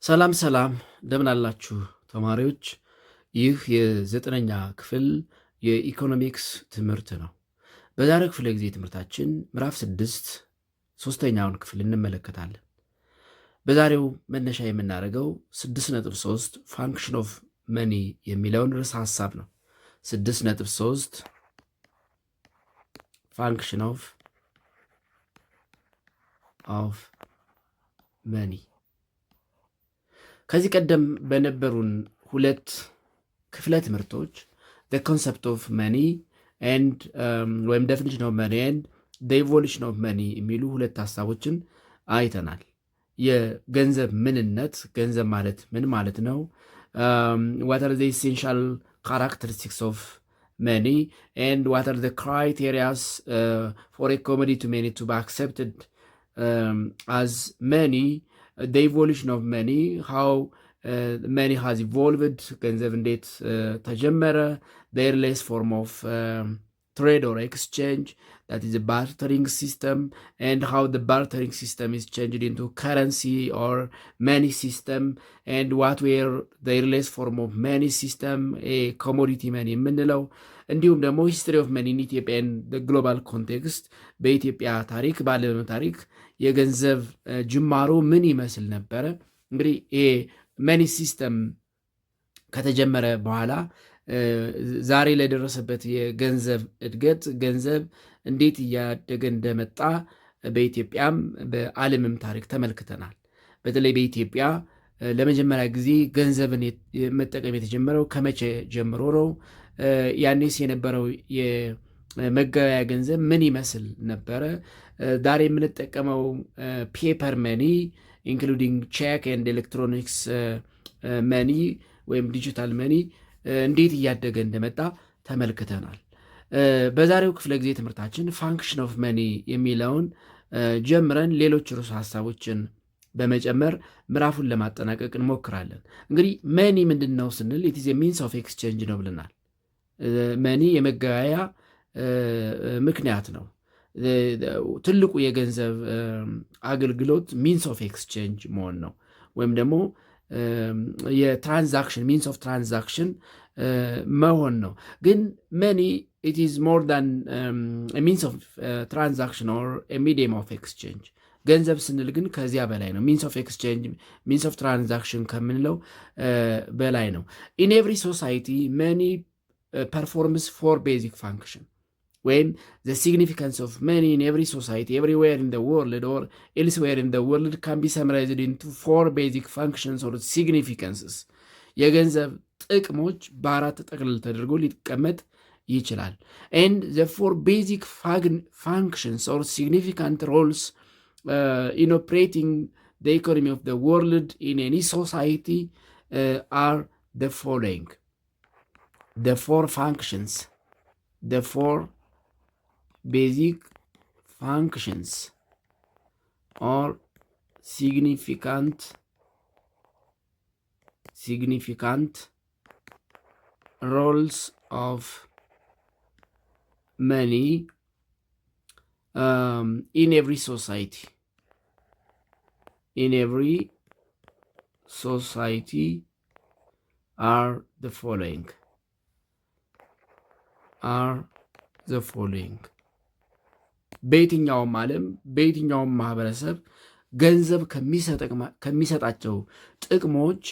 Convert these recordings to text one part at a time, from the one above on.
ሰላም ሰላም እንደምን አላችሁ ተማሪዎች? ይህ የዘጠነኛ ክፍል የኢኮኖሚክስ ትምህርት ነው። በዛሬው ክፍለ ጊዜ ትምህርታችን ምዕራፍ 6 ሶስተኛውን ክፍል እንመለከታለን። በዛሬው መነሻ የምናደርገው 6.3 ፋንክሽን ኦፍ መኒ የሚለውን ርዕሰ ሐሳብ ነው። 6.3 ፋንክሽን ኦፍ መኒ ከዚህ ቀደም በነበሩን ሁለት ክፍለ ትምህርቶች ኮንሰፕት ኦፍ መኒ ወይም ዴፊኒሽን ኦፍ መኒ ኤንድ ኢቮሉሽን ኦፍ መኒ የሚሉ ሁለት ሀሳቦችን አይተናል። የገንዘብ ምንነት፣ ገንዘብ ማለት ምን ማለት ነው? ዋት አር ዘ ኢሴንሻል ካራክተሪስቲክስ ኦፍ መኒ ኤንድ ዋት አር ዘ ክራይቴሪያስ ፎር ኤ ኮሞዲቲ መኒ ቱ ቢ አክሰፕትድ አዝ መኒ ኢቮሉሽን ኦፍ መኒ ሃው መኒ ሃዝ ኢቮልቭድ፣ ገንዘብ እንዴት ተጀመረ፣ ኤርሊየስት ፎርም ኦፍ trade or exchange, that is a bartering system, and how the bartering system is changed into currency or money system, and what were the earliest form of money system, a commodity money የምንለው እንዲሁም ደግሞ ሂስትሪ ኦፍ መኒ ኢን ኢትዮጵያ ኤንድ ግሎባል ኮንቴክስት፣ በኢትዮጵያ ታሪክ ባለነው ታሪክ የገንዘብ ጅማሮ ምን ይመስል ነበረ። እንግዲህ ይሄ መኒ ሲስተም ከተጀመረ በኋላ ዛሬ ለደረሰበት የገንዘብ እድገት ገንዘብ እንዴት እያደገ እንደመጣ በኢትዮጵያም በዓለምም ታሪክ ተመልክተናል። በተለይ በኢትዮጵያ ለመጀመሪያ ጊዜ ገንዘብን መጠቀም የተጀመረው ከመቼ ጀምሮ ነው? ያኔስ የነበረው የመገበያ ገንዘብ ምን ይመስል ነበረ? ዛሬ የምንጠቀመው ፔፐር መኒ ኢንክሉዲንግ ቼክ ኤንድ ኤሌክትሮኒክስ መኒ ወይም ዲጂታል መኒ እንዴት እያደገ እንደመጣ ተመልክተናል። በዛሬው ክፍለ ጊዜ ትምህርታችን ፋንክሽን ኦፍ መኒ የሚለውን ጀምረን ሌሎች ርዕሰ ሀሳቦችን በመጨመር ምዕራፉን ለማጠናቀቅ እንሞክራለን። እንግዲህ መኒ ምንድን ነው ስንል ኢት ኢዝ ኤ ሚንስ ኦፍ ኤክስቼንጅ ነው ብለናል። መኒ የመገበያያ ምክንያት ነው። ትልቁ የገንዘብ አገልግሎት ሚንስ ኦፍ ኤክስቼንጅ መሆን ነው፣ ወይም ደግሞ የትራንዛክሽን ሚንስ ኦፍ ትራንዛክሽን መሆን ነው። ግን መኒ ኢት ኢዝ ሞር ዳን ሚንስ ኦፍ ትራንዛክሽን ኦር ሚዲየም ኦፍ ኤክስቼንጅ። ገንዘብ ስንል ግን ከዚያ በላይ ነው። ሚንስ ኦፍ ኤክስቼንጅ ሚንስ ኦፍ ትራንዛክሽን ከምንለው በላይ ነው። ኢን ኤቭሪ ሶሳይቲ መኒ ፐርፎርምስ ፎር ቤዚክ ፋንክሽን ወይም the significance of money in every society everywhere in the world or elsewhere in the world can be summarized into 4 basic functions or significances. የገንዘብ ጥቅሞች በአራት ጠቅልል ተደርጎ ሊቀመጥ ይችላል። and the 4 basic functions or significant roles in operating the economy of the world in any society are the following. The 4 functions, the 4 basic functions or significant roles of money in every society. In every society are the following. በየትኛውም ዓለም በየትኛውም ማህበረሰብ ገንዘብ ከሚሰጣቸው ጥቅሞች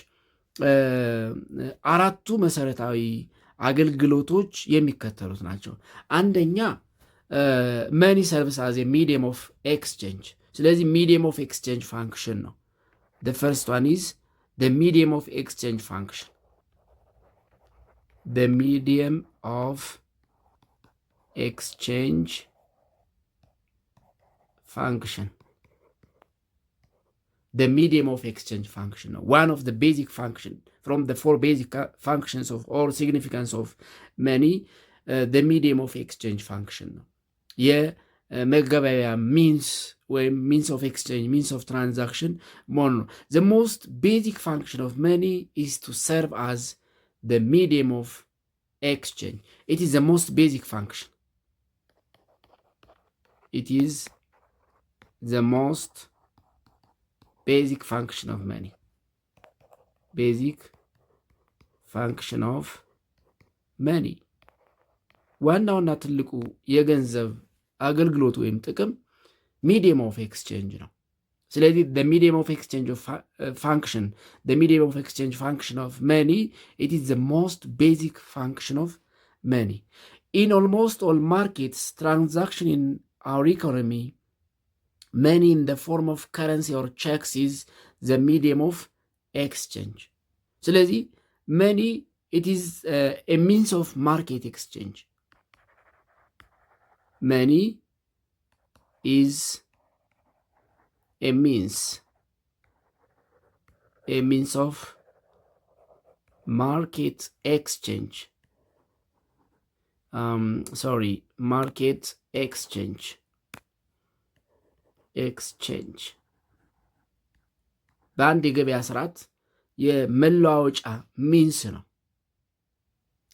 አራቱ መሰረታዊ አገልግሎቶች የሚከተሉት ናቸው። አንደኛ መኒ ሰርቪስ አዝ ሚዲየም ኦፍ ኤክስቼንጅ። ስለዚህ ሚዲየም ኦፍ ኤክስቼንጅ ፋንክሽን ነው። the first one is the medium of exchange function. The medium of exchange function. The medium of exchange function, one of the basic function from the 4 basic functions of or significance of money, the medium of exchange function ነው። የመገበያያ ሚንስ ወይም ሚንስ ኦፍ ኤክስቼንጅ ሚንስ ኦፍ ትራንዛክሽን መሆኑ ነው። the most basic function of money is to serve as the medium of exchange. It is the most basic function. It is the most basic function of money. ቤዚክ ፋንክሽን ኦፍ መኒ። ዋናውና ትልቁ የገንዘብ አገልግሎት ወይም ጥቅም ሚዲየም ኦፍ ኤክስቼንጅ ነው። ስለዚህ ሚዲየም ኦፍ ኤክስቼንጅ ፋንክሽን ሚዲየም ኦፍ ኤክስቼንጅ ፋንክሽን ኦፍ መኒ ኢት ኢዝ ዘ ሞስት ቤዚክ ፋንክሽን ኦፍ መኒ ኢን ኦልሞስት ኦል ማርኬትስ ትራንዛክሽን ኢን አወር ኢኮኖሚ መኒ ኢን ዘ ፎርም ኦፍ ከረንሲ ኦር ቼክስ ኢዝ ዘ ሚዲየም ኦፍ ኤክስቼንጅ። ስለዚህ መኒ ኢት ኢዝ ኤ ሚንስ ኦፍ ማርኬት ኤክስቼንጅ። መኒ ኢዝ a means of market exchange. Market exchange. በአንድ የገበያ ስርዓት የመለዋወጫ ሚንስ ነው።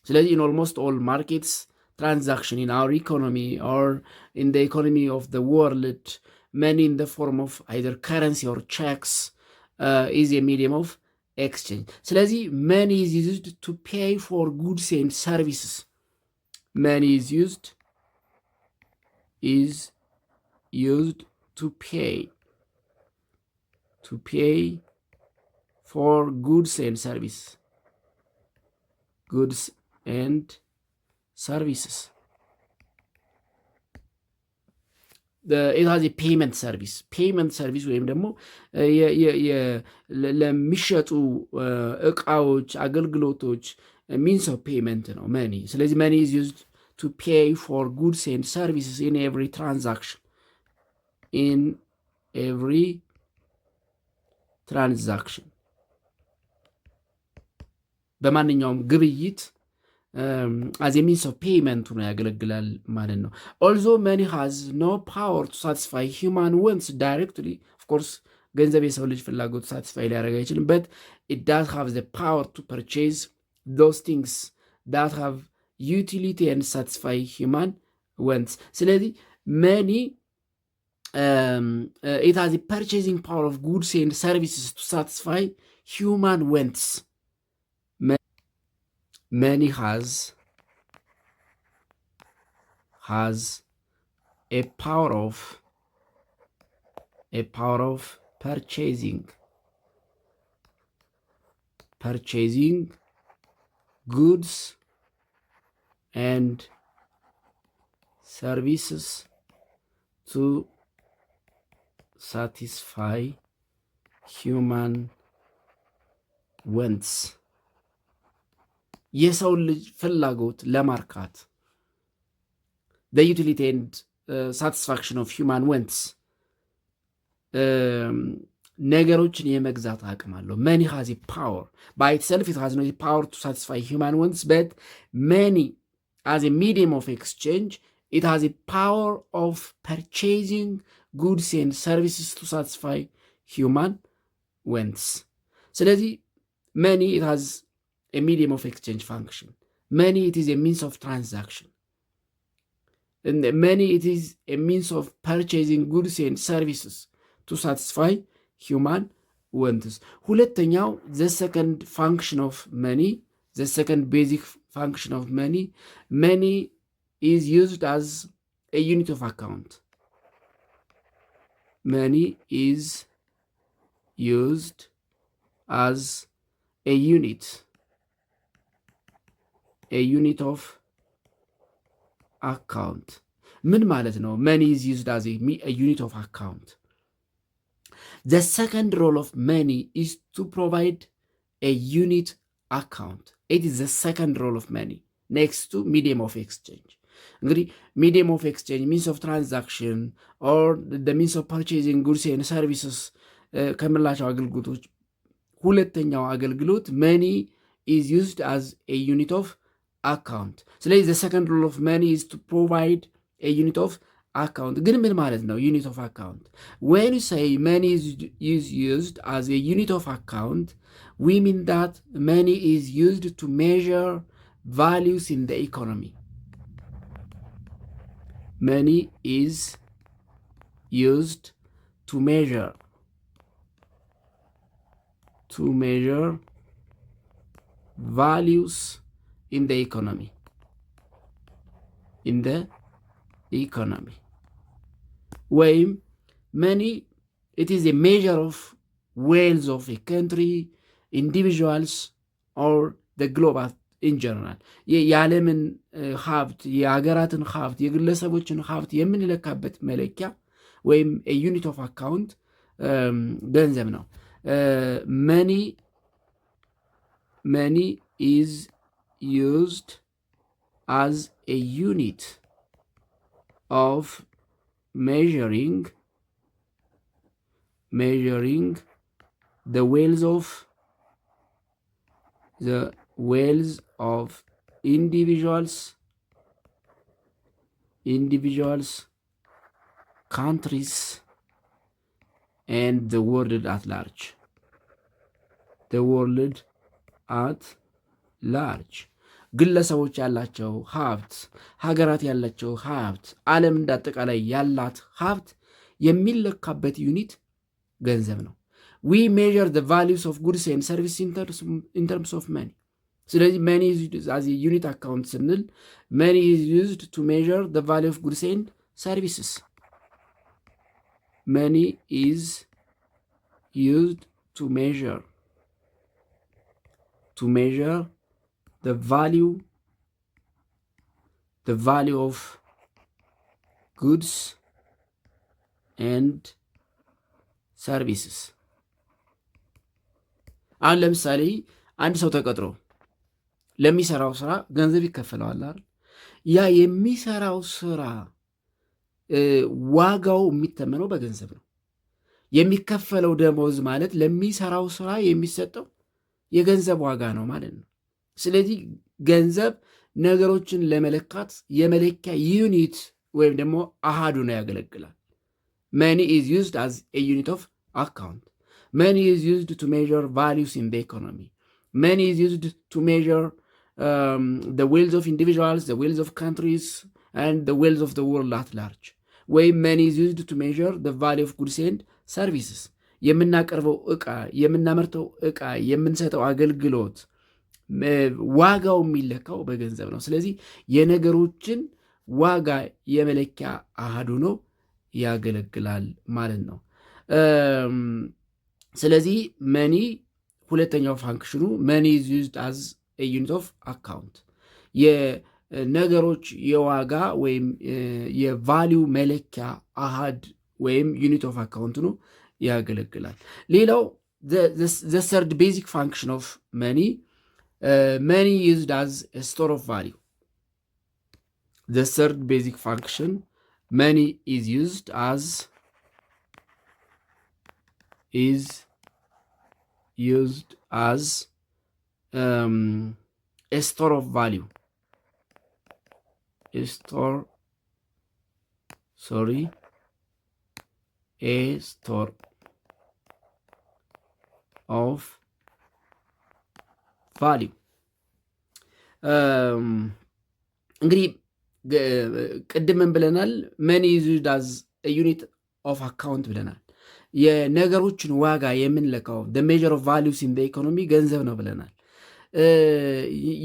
ስለዚህ in almost all markets transaction in our economy or in the economy of the world, money in the form of either currency or checks is a medium of exchange. ስለዚህ money is used to pay for goods and services. Money is used to pay for goods and services. it has a payment service ወይም ደግሞ ለሚሸጡ እቃዎች አገልግሎቶች means of payment ነው money። ስለዚህ money is used to pay for goods and services in every transaction. በማንኛውም ግብይት as a means of payment ሆኖ ያገለግላል ማለት ነው። although money has no power to satisfy human wants directly, of course ገንዘብ የሰው ልጅ ፍላጎት ሳቲስፋይ ሊያደርግ አይችልም, but it does have the power to purchase those things that have utility and satisfy human wants. ስለዚህ money it has a purchasing power of goods and services to satisfy human wants. Money has a power of purchasing goods and services to satisfy human wants. የሰው ልጅ ፍላጎት ለማርካት the utility and satisfaction of human wants ነገሮችን የመግዛት አቅም አለው። money has a power by itself, it has no power to satisfy human wants, but money as a medium of exchange, it has a power of purchasing goods and services to satisfy human wants. ስለዚህ money it has a medium of exchange function. Money it is a means of transaction. And money it is a means of purchasing goods and services to satisfy human wants. ሁለተኛው the second function of money, the second basic function of money is used as a unit of account. Money is used as a unit of account. ምን ማለት ነው? money is used as a unit of account. The second role of money is to provide a unit account. It is the second role of money next to medium of exchange. እንግዲህ medium of exchange, means of transaction or the means of purchasing goods and services ከምላቸው አገልግሎቶች ሁለተኛው አገልግሎት money is used as a unit of account. ስለዚህ the second rule of money is to provide a unit of account. ግን ምን ማለት ነው unit of account? When you say money is used as a unit of account, we mean that money is used to measure values in the economy. Money is used to measure values in the economy ወይም money it is a measure of wealth of a country, individuals or the globe in general የዓለምን ሀብት የሀገራትን ሀብት የግለሰቦችን ሀብት የምንለካበት መለኪያ ወይም ዩኒት ኦፍ አካውንት ገንዘብ ነው። money is used as a unit of measuring the wealth of individuals, countries and the world at large. ግለሰቦች ያላቸው ሀብት፣ ሀገራት ያላቸው ሀብት፣ ዓለም እንዳጠቃላይ ያላት ሀብት የሚለካበት ዩኒት ገንዘብ ነው። we measure the values of goods and services in terms of money. ስለዚህ money is used as a unit account ስንል money is used to measure the value of goods and services. money is used to measure the value of goods and services. አሁን ለምሳሌ አንድ ሰው ተቀጥሮ ለሚሰራው ስራ ገንዘብ ይከፈለዋል አይደል? ያ የሚሰራው ስራ ዋጋው የሚተመነው በገንዘብ ነው። የሚከፈለው ደሞዝ ማለት ለሚሰራው ስራ የሚሰጠው የገንዘብ ዋጋ ነው ማለት ነው። ስለዚህ ገንዘብ ነገሮችን ለመለካት የመለኪያ ዩኒት ወይም ደግሞ አሃዱ ነው ያገለግላል። money is used as a unit of account. money is used to measure values in the economy. money is used to measure the wealth of individuals, the wealth of countries and the wealth of the world at large. ወይም money is used to measure the value of goods and services. የምናቀርበው ዕቃ፣ የምናመርተው ዕቃ፣ የምንሰጠው አገልግሎት ዋጋው የሚለካው በገንዘብ ነው። ስለዚህ የነገሮችን ዋጋ የመለኪያ አሃዱ ነው ያገለግላል ማለት ነው። ስለዚህ መኒ ሁለተኛው ፋንክሽኑ መኒ is used as a unit of account የነገሮች የዋጋ ወይም የቫሊዩ መለኪያ አሃድ ወይም ዩኒት ኦፍ አካውንት ነው ያገለግላል። ሌላው the third basic function of money money used as a store of value. The third basic function money is used as a store of value. A store of value. እንግዲህ ቅድምን ብለናል money is used as a unit of account ብለናል። የነገሮችን ዋጋ የምንለካው the measure of values in the economy ገንዘብ ነው ብለናል።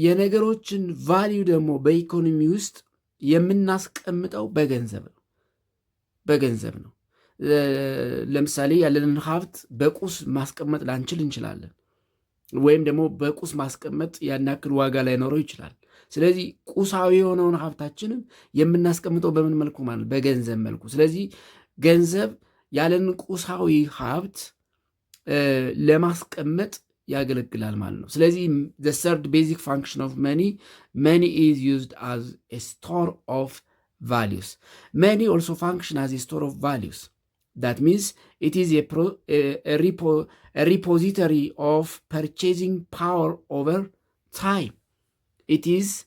የነገሮችን ቫሊዩ ደግሞ በኢኮኖሚ ውስጥ የምናስቀምጠው በገንዘብ ነው። ለምሳሌ ያለንን ሀብት በቁስ ማስቀመጥ ላንችል እንችላለን፣ ወይም ደግሞ በቁስ ማስቀመጥ ያን ያክል ዋጋ ላይኖረው ይችላል። ስለዚህ ቁሳዊ የሆነውን ሀብታችንን የምናስቀምጠው በምን መልኩ ማለት በገንዘብ መልኩ። ስለዚህ ገንዘብ ያለንን ቁሳዊ ሀብት ለማስቀመጥ ያገለግላል ማለት ነው። ስለዚህ the third basic function of money is used as a store of values. Money also function as a store of values. That means it is a repository of purchasing power over time. It is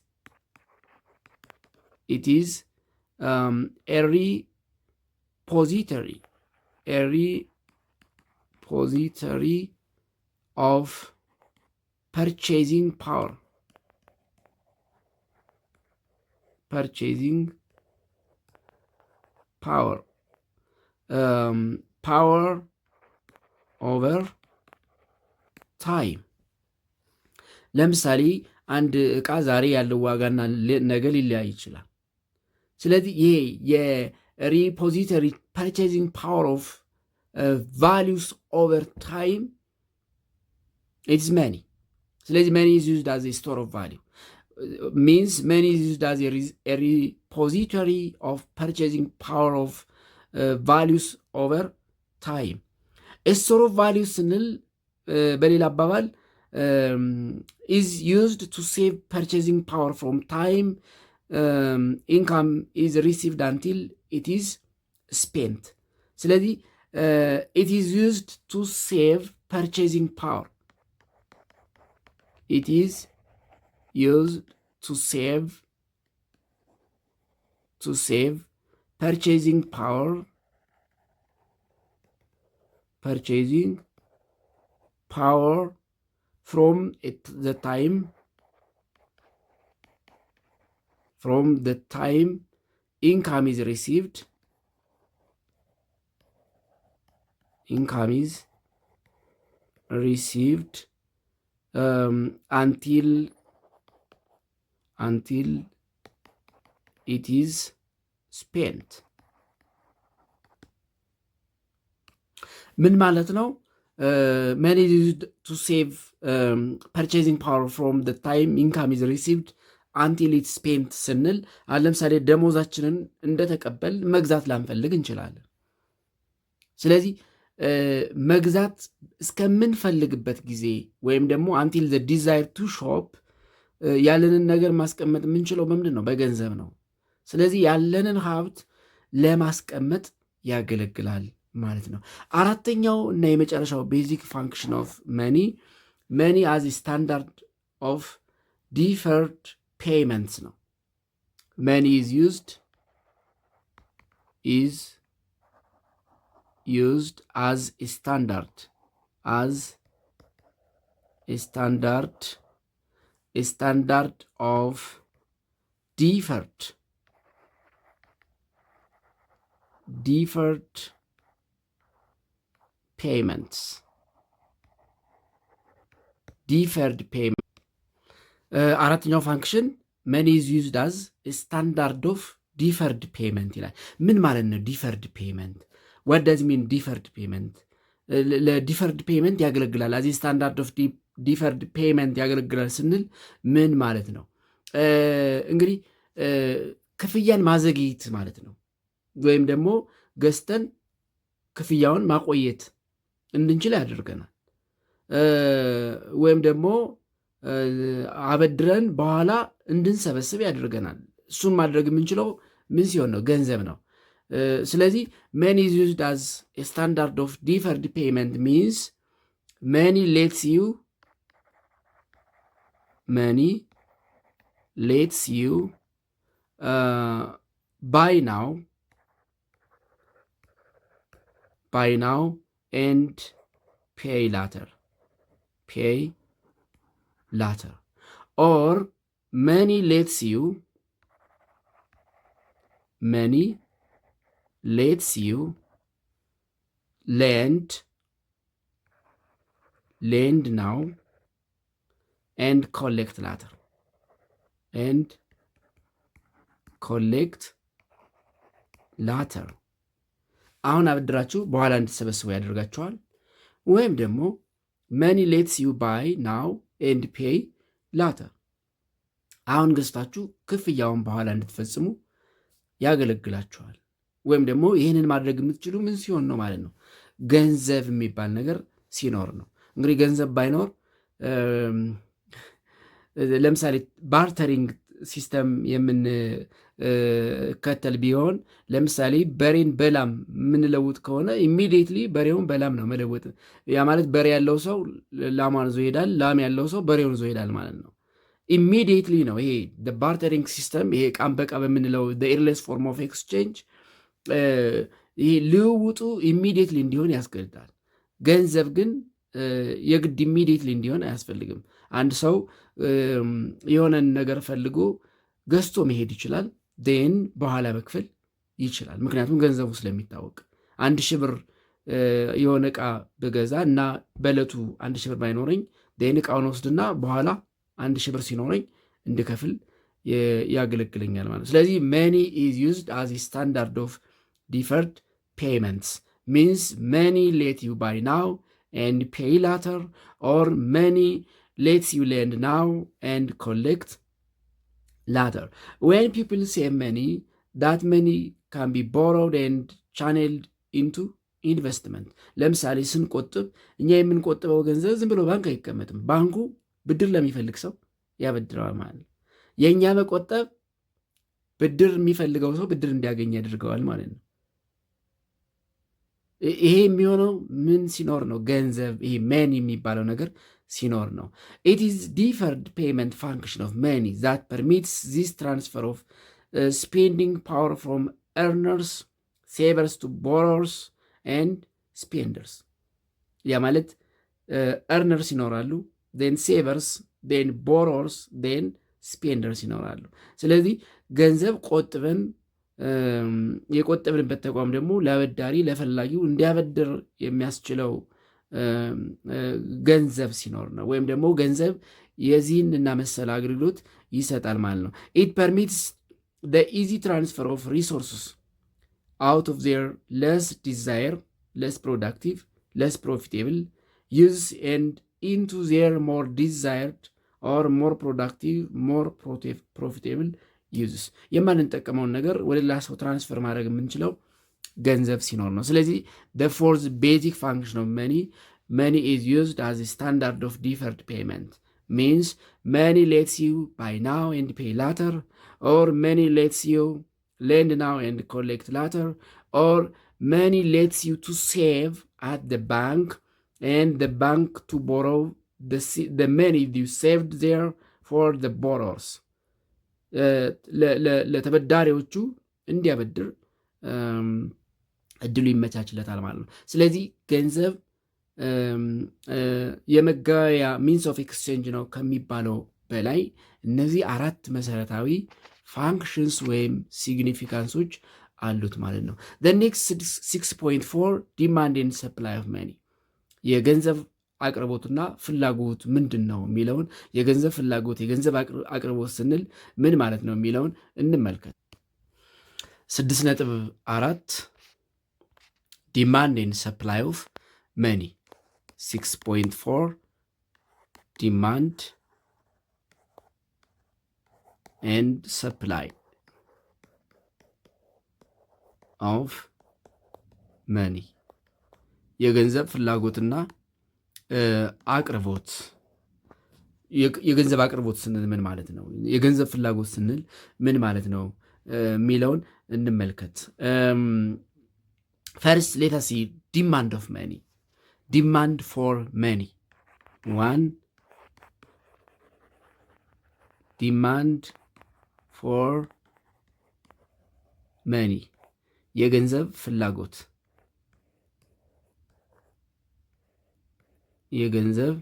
a repository of purchasing power over time. ለምሳሌ አንድ ዕቃ ዛሬ ያለው ዋጋና ነገ ሊለያይ ይችላል። ስለዚህ ይሄ የሪፖዚተሪ ፐርቼዚንግ ፓወር ኦፍ ቫሊዩስ ኦቨር ታይም ኢትስ መኒ። ስለዚህ መኒ ኢዝ ዩዝድ አዝ ስቶር ኦፍ ቫሊዩ means money is used as a repository of purchasing power of values over time. A store of values ስንል በሌላ አባባል is used to save purchasing power from time income is received until it is spent. ስለዚህ it is used to save purchasing power. It is used to save purchasing power from the time income is received until it is spent. ምን ማለት ነው? money is used to save purchasing power from the time income is received until it's spent ስንል ለምሳሌ ደሞዛችንን እንደተቀበል መግዛት ላንፈልግ እንችላለን። ስለዚህ መግዛት እስከምንፈልግበት ጊዜ ወይም ደግሞ until the desire to shop ያለንን ነገር ማስቀመጥ የምንችለው በምንድን ነው? በገንዘብ ነው። ስለዚህ ያለንን ሀብት ለማስቀመጥ ያገለግላል ማለት ነው። አራተኛው እና የመጨረሻው ቤዚክ ፋንክሽን ኦፍ መኒ አዝ ስታንዳርድ ኦፍ ዲፈርድ ፔይመንትስ ነው። መኒ ኢዝ ዩዝድ አዝ ስታንዳርድ of deferred payments. አራተኛው ፋንክሽን መኒ ኢዝ ዩዝድ አዝ ስታንዳርድ ኦፍ ዲፈርድ ፔመንት ይላል። ምን ማለት ነው ዲፈርድ ፔመንት? ዋት ዳዝ ሚን ዲፈርድ ፔመንት? ለዲፈርድ ፔመንት ያገለግላል። አዚ ስታንዳርድ ኦፍ ዲፈርድ ፔመንት ያገለግላል ስንል ምን ማለት ነው? እንግዲህ ክፍያን ማዘግየት ማለት ነው። ወይም ደግሞ ገዝተን ክፍያውን ማቆየት እንድንችል ያደርገናል። ወይም ደግሞ አበድረን በኋላ እንድንሰበስብ ያደርገናል። እሱን ማድረግ የምንችለው ምን ሲሆን ነው? ገንዘብ ነው። ስለዚህ መኒ ኢዝ ዩዝድ አዝ ስታንዳርድ ኦፍ ዲፈርድ ፔመንት ሚንስ መኒ ሌትስ ዩ buy now and pay later, or money lets you lend now and collect later, አሁን አበድራችሁ በኋላ እንድትሰበስቡ ያደርጋችኋል። ወይም ደግሞ መኒ ሌትስ ዩ ባይ ናው ኤንድ ፔይ ላተር፣ አሁን ገዝታችሁ ክፍያውን በኋላ እንድትፈጽሙ ያገለግላችኋል። ወይም ደግሞ ይህንን ማድረግ የምትችሉ ምን ሲሆን ነው ማለት ነው? ገንዘብ የሚባል ነገር ሲኖር ነው። እንግዲህ ገንዘብ ባይኖር ለምሳሌ ባርተሪንግ ሲስተም የምንከተል ቢሆን ለምሳሌ በሬን በላም የምንለውጥ ከሆነ ኢሚዲየትሊ በሬውን በላም ነው መለወጥ። ያ ማለት በሬ ያለው ሰው ላሟን ዞ ይሄዳል፣ ላም ያለው ሰው በሬውን ዞ ይሄዳል ማለት ነው። ኢሚዲየትሊ ነው ይሄ ባርተሪንግ ሲስተም። ይሄ ቃም በቃ በምንለው ኤርሌስ ፎርም ኦፍ ኤክስቼንጅ ይሄ ልውውጡ ኢሚዲየትሊ እንዲሆን ያስገድዳል። ገንዘብ ግን የግድ ኢሚዲየትሊ እንዲሆን አያስፈልግም። አንድ ሰው የሆነን ነገር ፈልጎ ገዝቶ መሄድ ይችላል፣ ን በኋላ መክፈል ይችላል። ምክንያቱም ገንዘቡ ስለሚታወቅ 1,000 ብር የሆነ ዕቃ ብገዛ እና በዕለቱ 1,000 ብር ባይኖረኝ ን ዕቃውን ወስድና በኋላ 1000 ብር ሲኖረኝ እንድከፍል ያገለግለኛል ማለት ነው። ስለዚህ መኒ ኢዝ ዩዝድ አዝ ስታንዳርድ ኦፍ ዲፈርድ ፔይመንትስ ሚንስ መኒ ሌት ዩ ባይ ናው ኤንድ ፔይ ላተር ኦር መኒ ሌትስ ዩ ሌንድ ናው ኤንድ ኮሌክት ላተር ዌን ፒፕል ሴቭ መኒ ዳት መኒ ካን ቢ ቦሮውድ ኤንድ ቻኔልድ ኢንቱ ኢንቨስትመንት። ለምሳሌ ስንቆጥብ እኛ የምንቆጥበው ገንዘብ ዝም ብሎ ባንክ አይቀመጥም። ባንኩ ብድር ለሚፈልግ ሰው ያበድረዋል ማለት ነው። የእኛ መቆጠብ ብድር የሚፈልገው ሰው ብድር እንዲያገኝ ያደርገዋል ማለት ነው። ይሄ የሚሆነው ምን ሲኖር ነው? ገንዘብ ይሄ መኒ የሚባለው ነገር ሲኖር ነው። ኢት ኢዝ ዲፈርድ ፔይመንት ፋንክሽን ኦፍ መኒ ዛት ፐርሚትስ ዚስ ትራንስፈር ኦፍ ስፔንዲንግ ፓወር ፍሮም ኤርነርስ ሴቨርስ ቱ ቦሮወርስ ኤንድ ስፔንደርስ። ያ ማለት ኤርነርስ ይኖራሉ፣ ን ሴቨርስ፣ ን ቦሮወርስ፣ ን ስፔንደርስ ይኖራሉ። ስለዚህ ገንዘብ ቆጥበን የቆጠብንበት ተቋም ደግሞ ለአበዳሪ ለፈላጊው እንዲያበድር የሚያስችለው ገንዘብ ሲኖር ነው። ወይም ደግሞ ገንዘብ የዚህን እና መሰል አገልግሎት ይሰጣል ማለት ነው። ኢት ፐርሚትስ the easy transfer of resources out of their less desire, less productive, less profitable use and into their more desired or more productive, more profitable uses. የማንጠቀመውን ነገር ወደ ሌላ ሰው ትራንስፈር ማድረግ የምንችለው ገንዘብ ሲኖር ነው። ስለዚህ the fourth basic function of money is used as a standard of deferred payment. Means money lets you buy now and pay later, or money lets you lend now and collect later, or money lets you to save at the bank and the bank to borrow the money you saved there for the borrowers. ለተበዳሪዎቹ እንዲያበድር እድሉ ይመቻችለታል ማለት ነው። ስለዚህ ገንዘብ የመገበያያ ሚንስ ኦፍ ኤክስቼንጅ ነው ከሚባለው በላይ እነዚህ 4 መሰረታዊ ፋንክሽንስ ወይም ሲግኒፊካንሶች አሉት ማለት ነው። ኔክስት 6.4 ዲማንድ ኤንድ ሰፕላይ ኦፍ መኒ፣ የገንዘብ አቅርቦትና ፍላጎት ምንድን ነው የሚለውን የገንዘብ ፍላጎት የገንዘብ አቅርቦት ስንል ምን ማለት ነው የሚለውን እንመልከት። 6.4 ዲማንድ ኤንድ ሰፕላይ ኦፍ መኒ 6.4 demand and supply of money የገንዘብ ፍላጎትና አቅርቦት። የገንዘብ አቅርቦት ስንል ምን ማለት ነው? የገንዘብ ፍላጎት ስንል ምን ማለት ነው የሚለውን እንመልከት። ፈርስት ሌት አስ ሲ ዲማንድ ኦፍ መኒ። ዲማንድ ፎር መኒ 1 ዲማንድ ፎር መኒ የገንዘብ ፍላጎት። የገንዘብ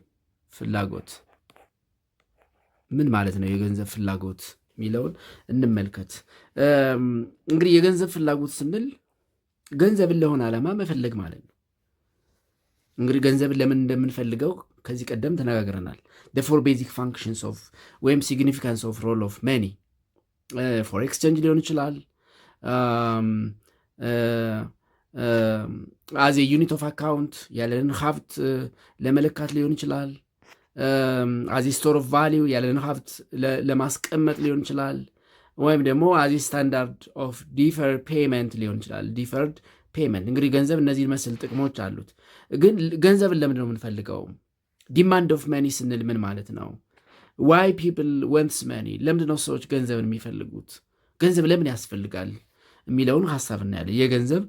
ፍላጎት ምን ማለት ነው? የገንዘብ ፍላጎት የሚለውን እንመልከት። እንግዲህ የገንዘብ ፍላጎት ስንል ገንዘብን ለሆነ ዓላማ መፈለግ ማለት ነው። እንግዲህ ገንዘብን ለምን እንደምንፈልገው ከዚህ ቀደም ተነጋግረናል። ፎር ቤዚክ ፋንክሽንስ ኦፍ ወይም ሲግኒፊካንስ ኦፍ ሮል ኦፍ መኒ ፎር ኤክስቼንጅ ሊሆን ይችላል፣ አዝ ዩኒት ኦፍ አካውንት ያለንን ሀብት ለመለካት ሊሆን ይችላል፣ አዝ ስቶር ኦፍ ቫሊዩ ያለንን ሀብት ለማስቀመጥ ሊሆን ይችላል፣ ወይም ደግሞ አዝ ስታንዳርድ ኦፍ ዲፈርድ ፔይመንት ሊሆን ይችላል። ዲፈርድ ፔይመንት እንግዲህ ገንዘብ እነዚህ መስል ጥቅሞች አሉት። ግን ገንዘብን ለምንድን ነው የምንፈልገው? ዲማንድ ኦፍ መኒ ስንል ምን ማለት ነው? ዋይ ፒፕል ወንትስ መኒ፣ ለምንድን ነው ሰዎች ገንዘብን የሚፈልጉት? ገንዘብ ለምን ያስፈልጋል የሚለውን ሀሳብ እናያለን። የገንዘብ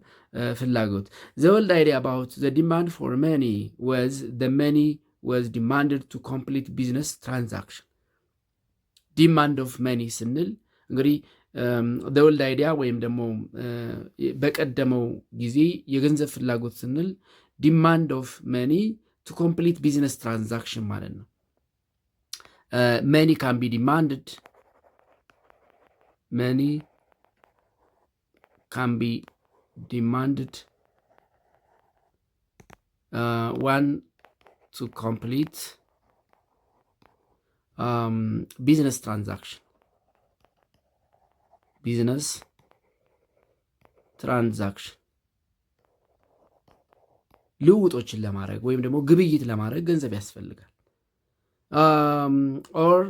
ፍላጎት ዘ ኦልድ አይዲያ አባውት ዘ ዲማንድ ፎር መኒ ወዝ ዘ መኒ ወዝ ዲማንድድ ቱ ኮምፕሊት ቢዝነስ ትራንዛክሽን። ዲማንድ ኦፍ መኒ ስንል እንግዲህ ዘ ኦልድ አይዲያ ወይም ደግሞ በቀደመው ጊዜ የገንዘብ ፍላጎት ስንል ዲማንድ ኦፍ መኒ ቱ ኮምፕሊት ቢዝነስ ትራንዛክሽን ማለት ነው። መኒ ካን ቢ ዲማንድድ መኒ can be demanded one to complete ቢዝነስ ትራንዛክሽን ልውጦችን ለማድረግ ወይም ደግሞ ግብይት ለማድረግ ገንዘብ ያስፈልጋል። ኦር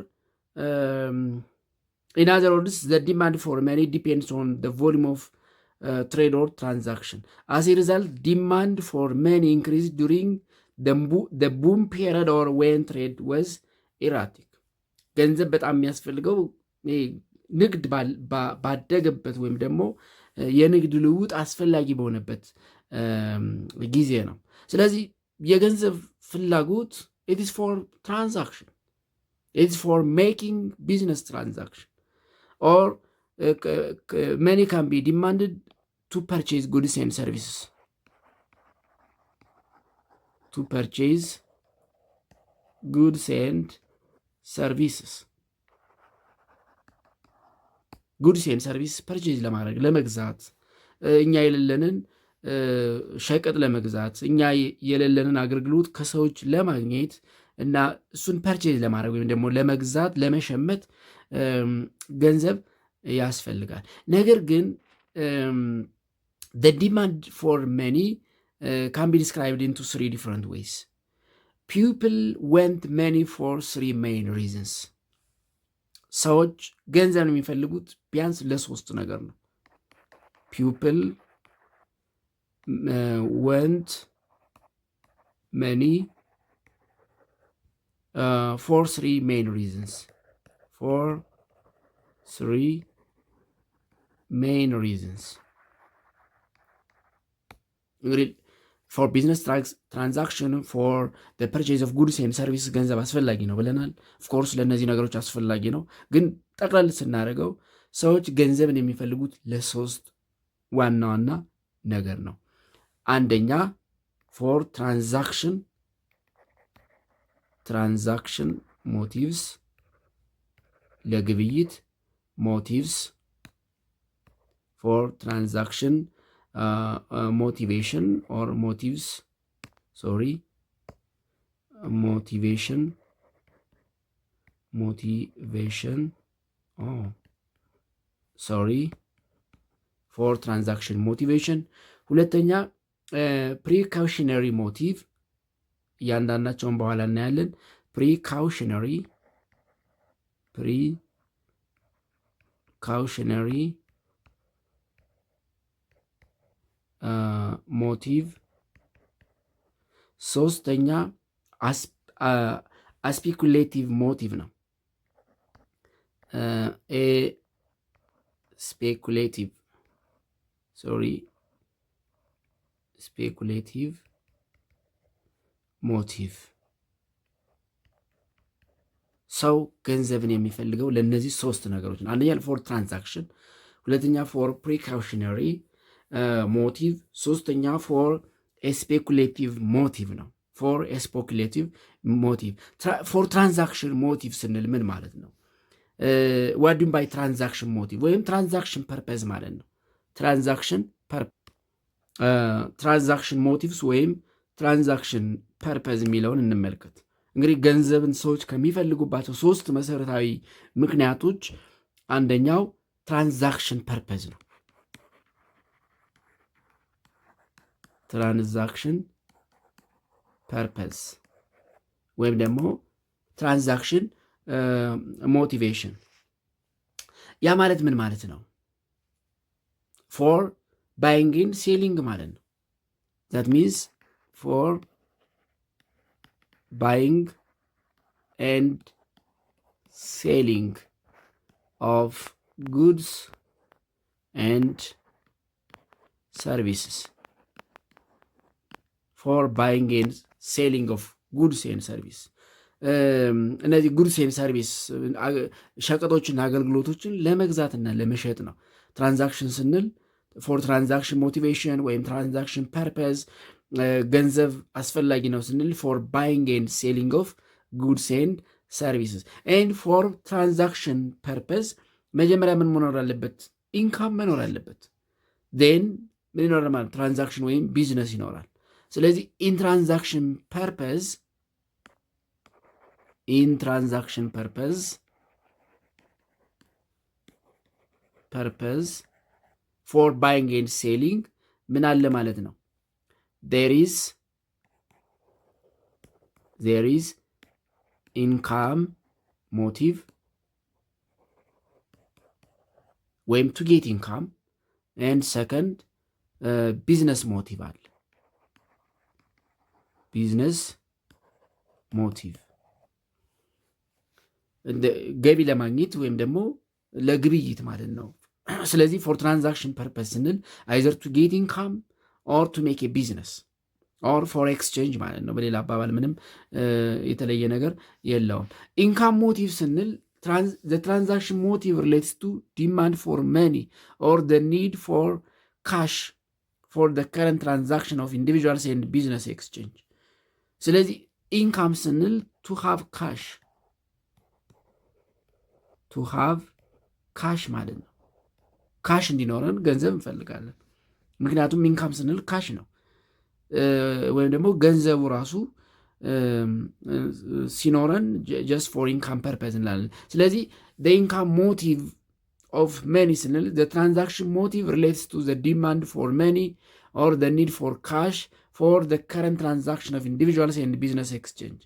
in other words, the demand for money depends on the volume of trade or transaction. As a result, demand for money increased during the boom period or when trade was erratic. ገንዘብ በጣም የሚያስፈልገው ንግድ ባደገበት ወይም ደግሞ የንግድ ልውጥ አስፈላጊ በሆነበት ጊዜ ነው። ስለዚህ የገንዘብ ፍላጎት it is for transaction, it is for making business transaction, or money can be demanded to purchase goods and services. ጉድስ ኤንድ ሰርቪስ ፐርቼዝ ለማድረግ ለመግዛት፣ እኛ የሌለንን ሸቀጥ ለመግዛት፣ እኛ የሌለንን አገልግሎት ከሰዎች ለማግኘት እና እሱን ፐርቼዝ ለማድረግ ወይም ደግሞ ለመግዛት ለመሸመት ገንዘብ ያስፈልጋል። ነገር ግን the demand for money can be described into 3 different ways. People want money for 3 main reasons. ሰዎች ገንዘብ የሚፈልጉት ቢያንስ ለሶስት ነገር ነው። people want money for 3 main reasons. እንግዲህ for business transaction, for the purchase of goods and services ገንዘብ አስፈላጊ ነው ብለናል። ኦፍኮርስ ለእነዚህ ነገሮች አስፈላጊ ነው፣ ግን ጠቅላላ ስናደርገው ሰዎች ገንዘብን የሚፈልጉት ለሶስት ዋና ዋና ነገር ነው። አንደኛ for transaction motives፣ ለግብይት motives, for transaction motivation or motives, motivation, for transaction motivation። ሁለተኛ precautionary motive፣ እያንዳንዳቸውን በኋላ እናያለን። precautionary ሞቲቭ። ሶስተኛ ስፔኩሌቲቭ ሞቲቭ ነው። ስፔኩሌቲቭ ሞቲቭ። ሰው ገንዘብን የሚፈልገው ለእነዚህ ሶስት ነገሮች ነው። አንደኛ ፎር ትራንዛክሽን፣ ሁለተኛ ፎር ፕሪካውሽነሪ ሞቲቭ፣ ሶስተኛ ፎር ስፔኩሌቲቭ ሞቲቭ ነው። ፎር ስፔኩሌቲቭ ሞቲቭ። ፎር ትራንዛክሽን ሞቲቭ ስንል ምን ማለት ነው? ዋዱን ባይ ትራንዛክሽን ሞቲቭ ወይም ትራንዛክሽን ፐርፐዝ ማለት ነው። ትራንዛክሽን ሞቲቭስ ወይም ትራንዛክሽን ፐርፐዝ የሚለውን እንመልከት። እንግዲህ ገንዘብን ሰዎች ከሚፈልጉባቸው ሶስት መሰረታዊ ምክንያቶች አንደኛው ትራንዛክሽን ፐርፐዝ ነው። ትራንዛክሽን ፐርፐዝ ወይም ደግሞ ትራንዛክሽን ሞቲቬሽን። ያ ማለት ምን ማለት ነው? ፎር ባይንግ ኤንድ ሴሊንግ ማለት ነው። ዛት ሚንስ ፎር buying and selling of goods and services. For buying and selling of goods and service. እነዚህ ጉድስ ኤንድ ሰርቪስ ሸቀጦችና አገልግሎቶችን ለመግዛትና ለመሸጥ ነው። ትራንዛክሽን ስንል ፎር ትራንዛክሽን ሞቲቬሽን ወይም ትራንዛክሽን ፐርፐዝ ገንዘብ አስፈላጊ ነው ስንል ፎር ባይንግ ኤንድ ሴሊንግ ኦፍ ጉድስ ኤንድ ሰርቪስስ። ኤንድ ፎር ትራንዛክሽን ፐርፐዝ መጀመሪያ ምን መኖር አለበት? ኢንካም መኖር አለበት። ዜን ምን ይኖራል ማለት ትራንዛክሽን ወይም ቢዝነስ ይኖራል። ስለዚህ ኢን ትራንዛክሽን ፐርፐዝ ኢን ትራንዛክሽን ፐርፐዝ ፎር ባይንግ ኤንድ ሴሊንግ ምን አለ ማለት ነው? ዜር ኢዝ ኢንካም ሞቲቭ ወይም ቱ ጌት ኢንካም ኤንድ ሰከንድ ቢዝነስ ሞቲቭ አለ። ቢዝነስ ሞቲቭ ገቢ ለማግኘት ወይም ደግሞ ለግብይት ማለት ነው። ስለዚህ ፎር ትራንዛክሽን ፐርፐስ ስንል አይዘር ቱ ጌት ኢንካም ኦር ቱ ሜክ ቢዝነስ ኦር ፎር ኤክስቼንጅ ማለት ነው። በሌላ አባባል ምንም የተለየ ነገር የለውም። ኢንካም ሞቲቭ ስንል the transaction motive relates to demand for money or the need for cash for the current transaction of individuals and business exchange። ስለዚህ ኢንካም ስንል to have ካሽ ማለት ነው። ካሽ እንዲኖረን ገንዘብ እንፈልጋለን። ምክንያቱም ኢንካም ስንል ካሽ ነው፣ ወይም ደግሞ ገንዘቡ ራሱ ሲኖረን ጀስት ፎር ኢንካም ፐርፐዝ እንላለን። ስለዚህ ኢንካም ሞቲቭ ኦፍ መኒ ስንል ትራንዛክሽን ሞቲቭ ሪሌትስ ቱ ዲማንድ ፎር መኒ ኦር ኒድ ፎር ካሽ ፎር ከረንት ትራንዛክሽን ኦፍ ኢንዲቪጁዋልስ ኤንድ ቢዝነስ ኤክስቼንጅ።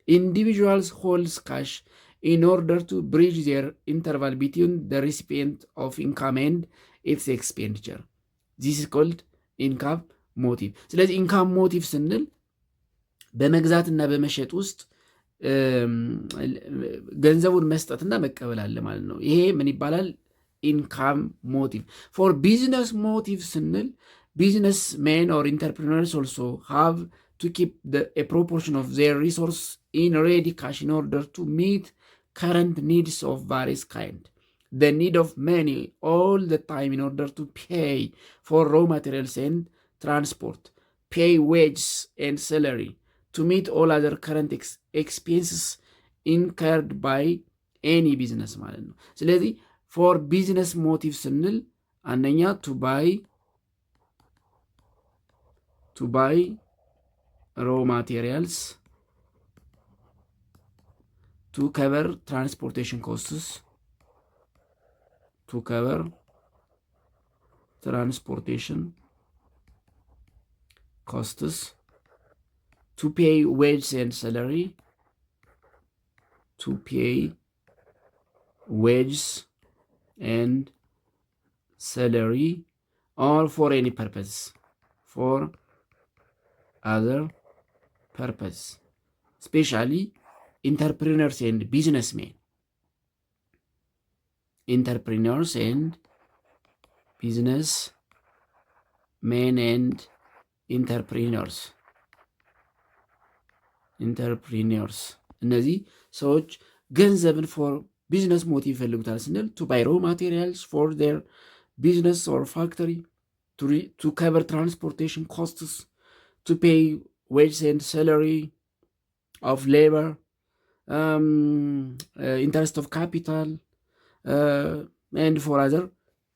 ኢንዲቪጁዋልስ ሆልድስ ካሽ in order to bridge their interval between the recipient of income and its expenditure. This is called income motive. ስለዚህ ኢንካም ሞቲቭ ስንል በመግዛትና በመሸጥ ውስጥ ገንዘቡን መስጠትና መቀበል አለ ማለት ነው። ይሄ ምን ይባላል? ኢንካም ሞቲቭ። ፎር ቢዝነስ ሞቲቭ ስንል ቢዝነስ ሜን ኦር ኢንተርፕሪነርስ ኦልሶ ሃቭ to keep a proportion of their resource in ready cash in order to meet current needs of various kind. The need of money all the time in order to pay for raw materials and transport, pay wages and salary, to meet all other current expenses incurred by any business ማለት ነው። ስለዚህ for business motive ስንል አንደኛ to buy raw materials, to cover transportation costs, to pay wages and salary, or for any purpose, for other purpose, especially entrepreneurs and businessmen. Entrepreneurs and businessmen and entrepreneurs እነዚህ ሰዎች ገንዘብን ፎር ቢዝነስ ሞቲቭ ይፈልጉታል ስንል ቱ ባይ ሮ ማቴሪያልስ ፎር ዴር ቢዝነስ ኦር ፋክተሪ፣ ቱ ከቨር ትራንስፖርቴሽን ኮስትስ፣ ቱ ፔይ wages and salary of labor, interest of capital, and for other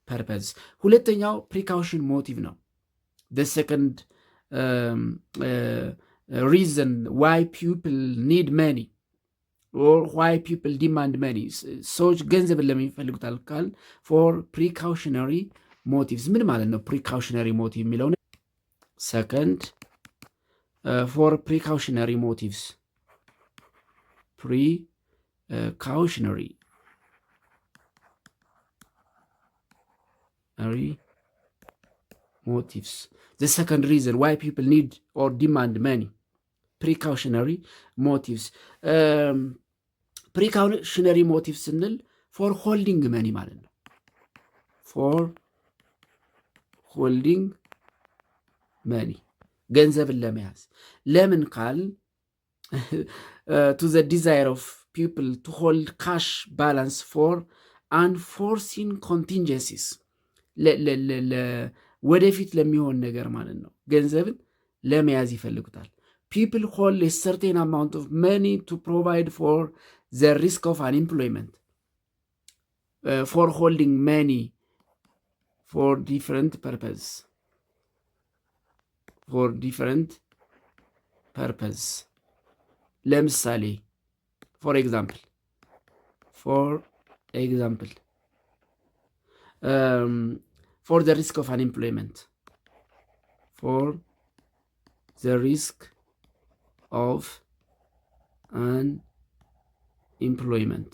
purpose. ሁለተኛው ፕሪካውሽን ሞቲቭ ነው። the second reason why people need money or why people demand money. ሰዎች ገንዘብን ለምን ይፈልጉታል ካል for precautionary motives። ምን ማለት ነው precautionary motive የሚለው? second for precautionary motives. Precautionary motives. The second reason why people need or demand money. Precautionary motives. Precautionary motives ስንል for holding money ማለት ነው። for holding money ገንዘብን ለመያዝ። ለምን ካል to the desire of people to hold cash balance for unforeseen contingencies. ወደፊት ለሚሆን ነገር ማለት ነው። ገንዘብን ለመያዝ ይፈልጉታል። people hold a certain amount of money to provide for the risk of unemployment. For holding money for different purposes. ለምሳሌ ፎር ኤግዛምፕል for the risk of unemployment, for the risk of unemployment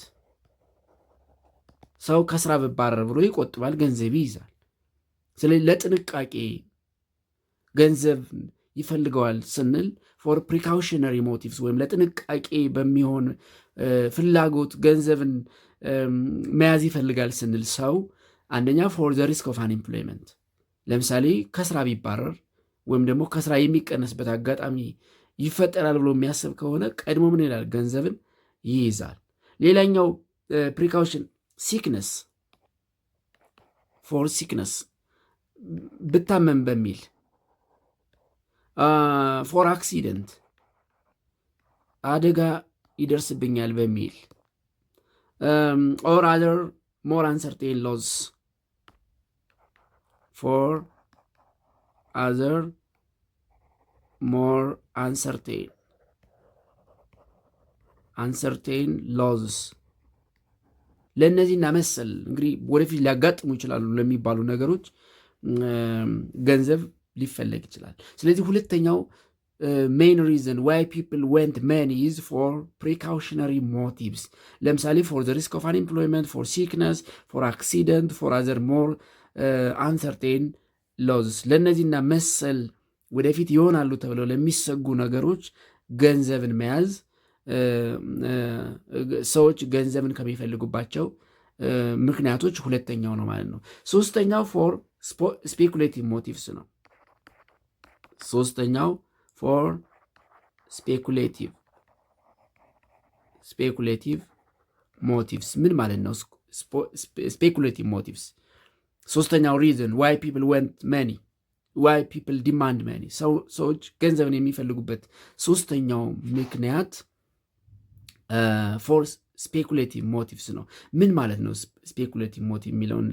ሰው ከስራ ብባረር ብሎ ይቆጥባል፣ ገንዘብ ይይዛል። ስለዚህ ለጥንቃቄ ገንዘብ ይፈልገዋል ስንል ፎር ፕሪካውሽነሪ ሞቲቭስ ወይም ለጥንቃቄ በሚሆን ፍላጎት ገንዘብን መያዝ ይፈልጋል ስንል ሰው አንደኛ ፎር ዘ ሪስክ ኦፍ አንኤምፕሎይመንት ለምሳሌ ከስራ ቢባረር ወይም ደግሞ ከስራ የሚቀነስበት አጋጣሚ ይፈጠራል ብሎ የሚያስብ ከሆነ ቀድሞ ምን ይላል? ገንዘብን ይይዛል። ሌላኛው ፕሪካውሽን ሲክነስ፣ ፎር ሲክነስ ብታመም በሚል ፎር አክሲደንት አደጋ ይደርስብኛል በሚል ኦር አዘር ሞር አንሰርቴን ሎስ ፎር አዘር ሞር አንሰርቴን ሎዝስ ለእነዚህና መሰል እንግዲህ ወደፊት ሊያጋጥሙ ይችላሉ ለሚባሉ ነገሮች ገንዘብ ሊፈለግ ይችላል። ስለዚህ ሁለተኛው ሜይን ሪዝን ዋይ ፒፕል ወንት መኒ ኢዝ ፎር ፕሪካውሽነሪ ሞቲቭስ። ለምሳሌ ፎር ዘ ሪስክ ኦፍ አንኤምፕሎይመንት፣ ፎር ሲክነስ፣ ፎር አክሲደንት፣ ፎር አዘር ሞር አንሰርቴን ሎዝስ ለእነዚህና መሰል ወደፊት ይሆናሉ ተብለው ለሚሰጉ ነገሮች ገንዘብን መያዝ ሰዎች ገንዘብን ከሚፈልጉባቸው ምክንያቶች ሁለተኛው ነው ማለት ነው። ሶስተኛው ፎር ስፔኩሌቲቭ ሞቲቭስ ነው። ሶስተኛው ፎር ስፔኩሌቲቭ ሞቲቭስ ምን ማለት ነው? ስፔኩሌቲቭ ሞቲቭስ ሶስተኛው ሪዝን ዋይ ፒፕል ወንት መኒ ዋይ ፒፕል ዲማንድ መኒ ሰዎች ገንዘብን የሚፈልጉበት ሶስተኛው ምክንያት ፎር ስፔኩሌቲቭ ሞቲቭስ ነው። ምን ማለት ነው ስፔኩሌቲቭ ሞቲቭ የሚለውን?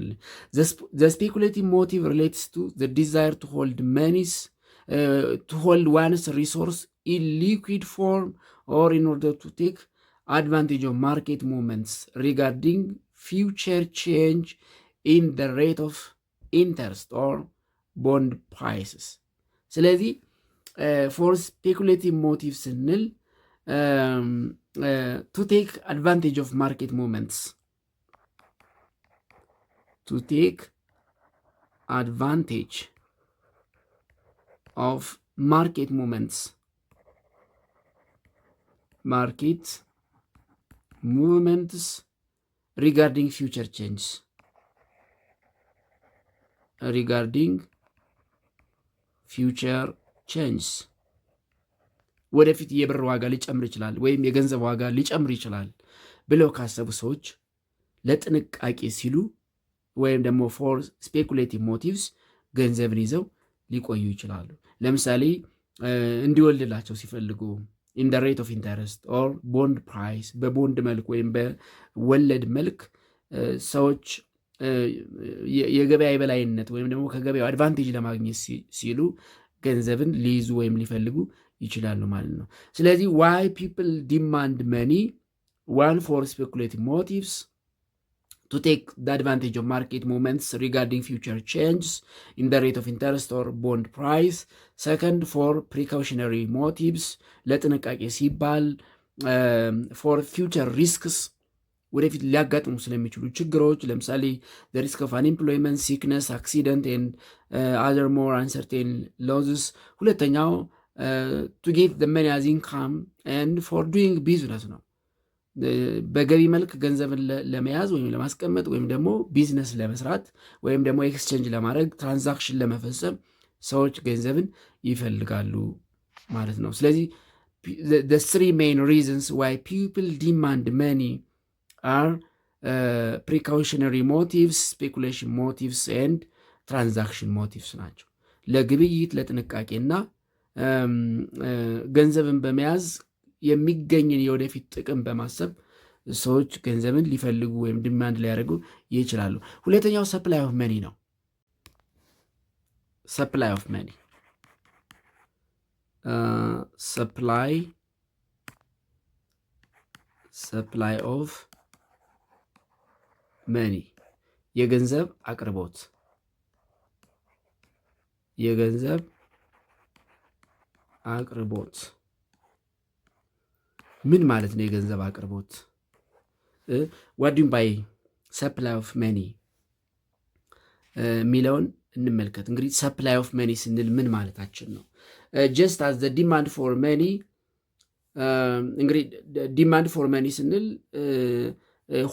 ዘ ስፔኩሌቲቭ ሞቲቭ ሪሌትስ ቱ ዘ ዲዛይር ቱ ሆልድ መኒስ to hold one's resource in liquid form or in order to take advantage of market movements regarding future change in the rate of interest or bond prices. ስለዚህ for speculative motives ስንል to take advantage of market movements, to take advantage of market movements regarding future changes, ወደፊት የብር ዋጋ ሊጨምር ይችላል ወይም የገንዘብ ዋጋ ሊጨምር ይችላል ብለው ካሰቡ ሰዎች ለጥንቃቄ ሲሉ ወይም ደግሞ ፎር ስፔኩሌቲቭ ሞቲቭስ ገንዘብን ይዘው ሊቆዩ ይችላሉ። ለምሳሌ እንዲወልድላቸው ሲፈልጉ ኢን ደ ሬት ኦፍ ኢንተረስት ኦር ቦንድ ፕራይስ በቦንድ መልክ ወይም በወለድ መልክ ሰዎች የገበያ የበላይነት ወይም ደግሞ ከገበያው አድቫንቴጅ ለማግኘት ሲሉ ገንዘብን ሊይዙ ወይም ሊፈልጉ ይችላሉ ማለት ነው። ስለዚህ ዋይ ፒፕል ዲማንድ መኒ ዋን ፎር ስፔኩሌቲቭ ሞቲቭስ to take the advantage of market movements regarding future changes in the rate of interest or bond price. Second, for precautionary motives, ለጥንቃቄ ሲባል for future risks ወደፊት ሊያጋጥሙ ስለሚችሉ ችግሮች ለምሳሌ the risk of unemployment, sickness, accident and other more uncertain losses. ሁለተኛው to get the money as income and for doing business ነው። በገቢ መልክ ገንዘብን ለመያዝ ወይም ለማስቀመጥ ወይም ደግሞ ቢዝነስ ለመስራት ወይም ደግሞ ኤክስቼንጅ ለማድረግ ትራንዛክሽን ለመፈጸም ሰዎች ገንዘብን ይፈልጋሉ ማለት ነው። ስለዚህ the three main reasons why people demand money are precautionary motives, speculation motives and transaction motives ናቸው። ለግብይት ለጥንቃቄና ገንዘብን በመያዝ የሚገኝን የወደፊት ጥቅም በማሰብ ሰዎች ገንዘብን ሊፈልጉ ወይም ዲማንድ ሊያደርጉ ይችላሉ። ሁለተኛው ሰፕላይ ኦፍ መኒ ነው። ሰፕላይ ኦፍ መኒ ሰፕላይ ኦፍ መኒ የገንዘብ አቅርቦት የገንዘብ አቅርቦት ምን ማለት ነው? የገንዘብ አቅርቦት what do you mean by supply of money የሚለውን እንመልከት። እንግዲህ supply of money ስንል ምን ማለታችን ነው? just as the demand for money እንግዲህ ዲማንድ ፎር መኒ ስንል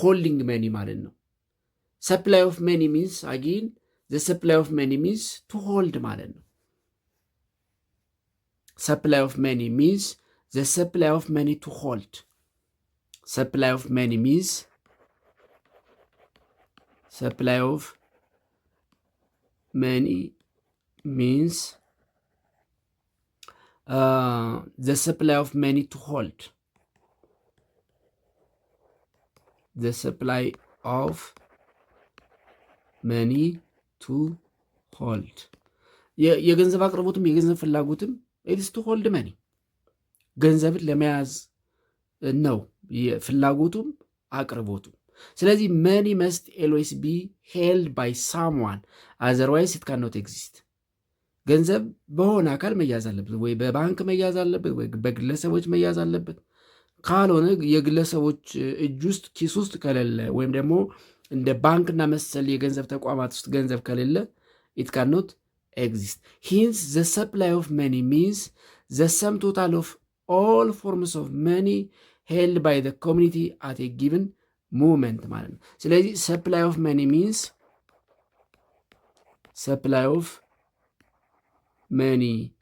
ሆልዲንግ መኒ ማለት ነው። ሰፕላይ ኦፍ መኒ ሚንስ አጊን ዘ ሰፕላይ ኦፍ መኒ ሚንስ ቱ ሆልድ ማለት ነው። ሰፕላይ ኦፍ መኒ ሚንስ ዘ ሰፕላይ ኦፍ መኒ ቱ ሆልድ። ሰፕላይ ኦፍ መኒ ሚንስ ሰፕላይ ኦፍ መኒ ሚንስ the supply of money to hold. The supply of money to hold. የገንዘብ አቅርቦትም የገንዘብ ፍላጎትም it is to hold money ገንዘብን ለመያዝ ነው ፍላጎቱም አቅርቦቱም። ስለዚህ money must always be held by someone otherwise it cannot exist። ገንዘብ በሆነ አካል መያዝ አለበት፣ ወይ በባንክ መያዝ አለበት፣ ወይ በግለሰቦች መያዝ አለበት። ካልሆነ የግለሰቦች እጅ ውስጥ ኪስ ውስጥ ከሌለ ወይም ደግሞ እንደ ባንክና መሰል የገንዘብ ተቋማት ውስጥ ገንዘብ ከሌለ it cannot exist. Hence the supply of money means the sum total of all forms of money held by the community at a given moment ማለት ነው። ስለዚህ supply of money means supply of money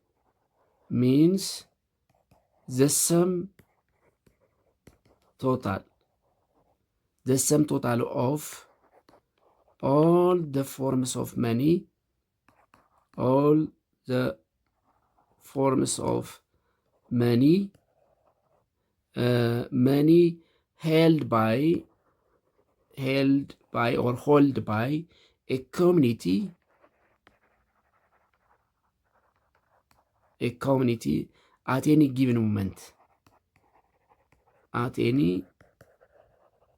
means the sum total of all the forms of money, all the forms of money, money held by or held by a community at any given moment. At any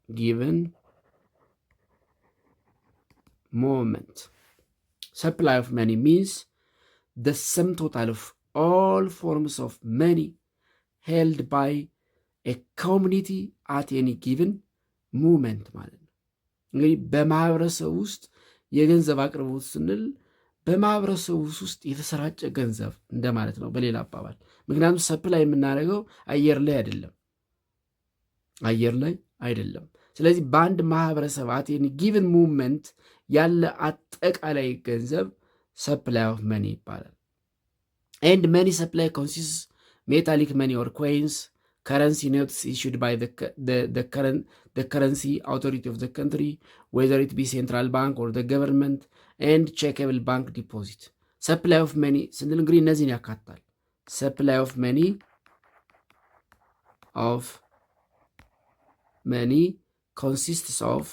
given moment. Supply of money means the sum total of all forms of money held by a community at any given moment ማለት ነው። እንግዲህ በማህበረሰብ ውስጥ የገንዘብ አቅርቦት ስንል በማህበረሰቡ ውስጥ የተሰራጨ ገንዘብ እንደማለት ነው በሌላ አባባል። ምክንያቱም ሰፕላይ የምናደርገው አየር ላይ አይደለም። ስለዚህ በአንድ ማህበረሰብ አት ኤኒ ጊቨን ሙቭመንት ያለ አጠቃላይ ገንዘብ ሰፕላይ ኦፍ መኒ ይባላል። ኤንድ መኒ ሰፕላይ ኮንሲስት ሜታሊክ መኒ ኦር ኮይንስ currency notes issued by the currency authority of the country, whether it be central bank or the government, and checkable bank deposit. Supply of money ስንል እንግዲህ እነዚህን ያካትታል። Supply of money consists of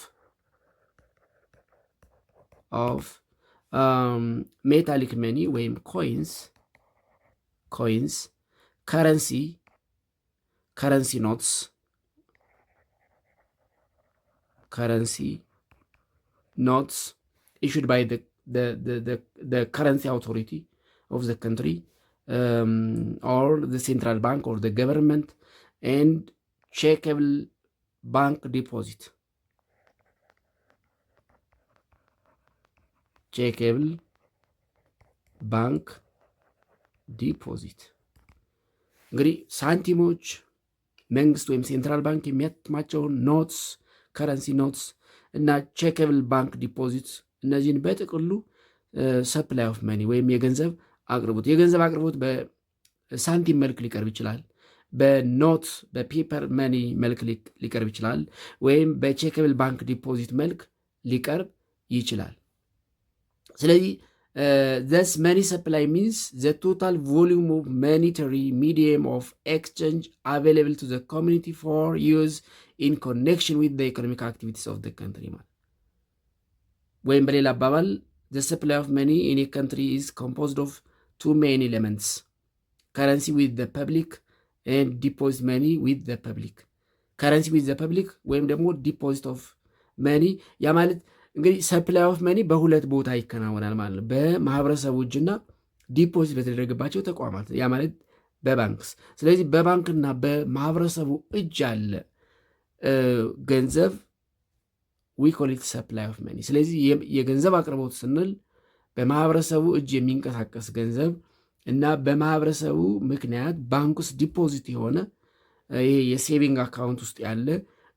metallic money ወይም coins, currency notes issued by the currency authority of the country, or the central bank or the government, and checkable bank deposit. Checkable bank deposit እንግዲህ ሳንቲሞች መንግስት ወይም ሴንትራል ባንክ የሚያትማቸውን ኖትስ፣ ከረንሲ ኖትስ እና ቼክብል ባንክ ዲፖዚት እነዚህን በጥቅሉ ሰፕላይ ኦፍ መኒ ወይም የገንዘብ አቅርቦት በሳንቲም መልክ ሊቀርብ ይችላል፣ በኖት በፔፐር መኒ መልክ ሊቀርብ ይችላል፣ ወይም በቼክብል ባንክ ዲፖዚት መልክ ሊቀርብ ይችላል። ስለዚህ thus money supply means the total volume of monetary medium of exchange available to the community for use in connection with the economic activities of the country. ወይም በሌላ አባባል the supply of money in a country is composed of two main elements: currency with the public and deposit money with the public. ከረንሲ ዊዝ ዘ ፐብሊክ ወይም ደግሞ ዲፖዚት ኦፍ መኒ። ያ ማለት እንግዲህ ሰፕላይ ኦፍ መኒ በሁለት ቦታ ይከናወናል ማለት ነው። በማህበረሰቡ እጅና ዲፖዚት በተደረገባቸው ተቋማት፣ ያ ማለት በባንክስ። ስለዚህ በባንክና በማህበረሰቡ እጅ ያለ ገንዘብ ዊ ኮል ኢት ሰፕላይ ኦፍ መኒ። ስለዚህ የገንዘብ አቅርቦት ስንል በማህበረሰቡ እጅ የሚንቀሳቀስ ገንዘብ እና በማህበረሰቡ ምክንያት ባንክ ውስጥ ዲፖዚት የሆነ ይሄ የሴቪንግ አካውንት ውስጥ ያለ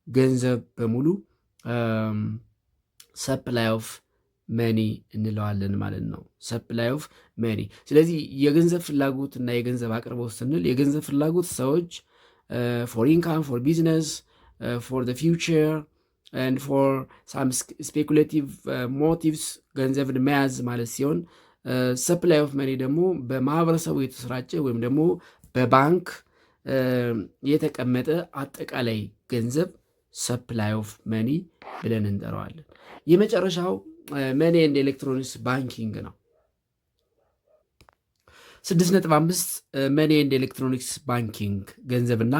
ገንዘብ በሙሉ ሰፕላይ ኦፍ መኒ እንለዋለን ማለት ነው። ሰፕላይ ኦፍ መኒ። ስለዚህ የገንዘብ ፍላጎት እና የገንዘብ አቅርቦት ስንል የገንዘብ ፍላጎት ሰዎች ፎር ኢንካም፣ ፎር ቢዝነስ፣ ፎር ዘ ፊውቸር ኤንድ ፎር ሳም ስፔኩሌቲቭ ሞቲቭስ ገንዘብን መያዝ ማለት ሲሆን ሰፕላይ ኦፍ መኒ ደግሞ በማህበረሰቡ የተሰራጨ ወይም ደግሞ በባንክ የተቀመጠ አጠቃላይ ገንዘብ ሰፕላይ ኦፍ መኒ ብለን እንጠራዋለን። የመጨረሻው መኒ ኤንድ ኤሌክትሮኒክስ ባንኪንግ ነው። 6.5 መኒ ኤንድ ኤሌክትሮኒክስ ባንኪንግ ገንዘብና